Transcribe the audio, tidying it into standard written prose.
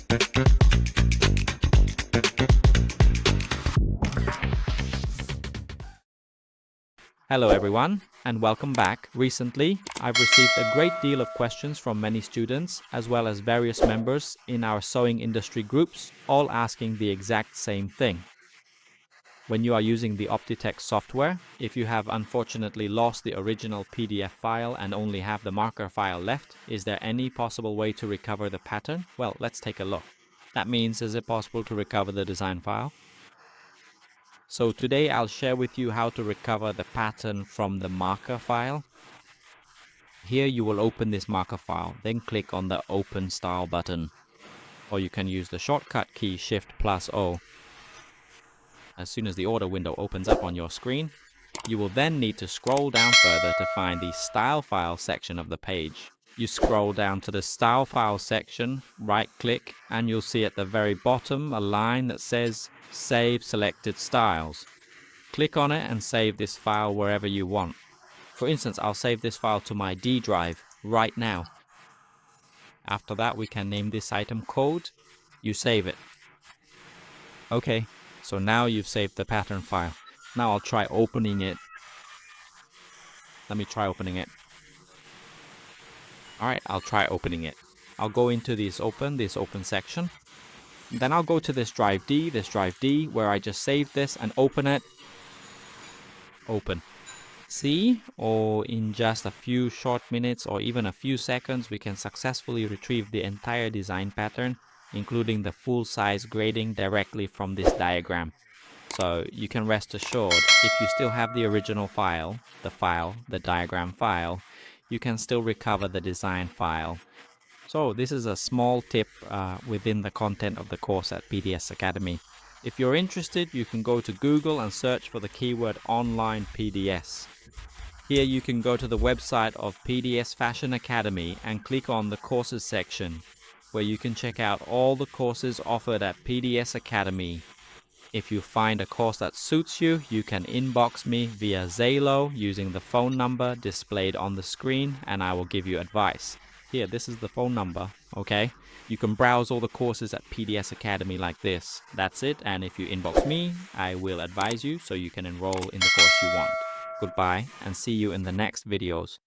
Hello everyone, and welcome back. Recently, I've received a great deal of questions from many students, as well as various members in our sewing industry groups, all asking the exact same thing. When you are using the Optitex software, if you have unfortunately lost the original PDF file and only have the marker file left, is there any possible way to recover the pattern? Well, let's take a look. That means, is it possible to recover the design file? So today I'll share with you how to recover the pattern from the marker file. Here you will open this marker file, then click on the Open Style button. Or you can use the shortcut key Shift+O. As soon as the order window opens up on your screen, you will then need to scroll down further to find the Style File section of the page. You scroll down to the Style File section, right-click, and you'll see at the very bottom a line that says Save Selected Styles. Click on it and save this file wherever you want. For instance, I'll save this file to my D drive right now. After that, we can name this item code. You save it. Okay, so now you've saved the pattern file. Now I'll try opening it. Let me try opening it. Alright, I'll try opening it. I'll go into this open section. Then I'll go to this drive D, where I just saved this, and open it. Open. See, or in just a few short minutes or even a few seconds, we can successfully retrieve the entire design pattern, including the full size grading directly from this diagram. So you can rest assured, if you still have the original file, the diagram file, you can still recover the design file. So this is a small tip within the content of the course at PDS Academy. If you're interested, you can go to Google and search for the keyword online PDS. Here you can go to the website of PDS Fashion Academy and click on the courses section, where you can check out all the courses offered at PDS Academy. If you find a course that suits you, you can inbox me via Zalo using the phone number displayed on the screen, and I will give you advice. Here, this is the phone number, okay? You can browse all the courses at PDS Academy like this. That's it, and if you inbox me, I will advise you so you can enroll in the course you want. Goodbye, and see you in the next videos.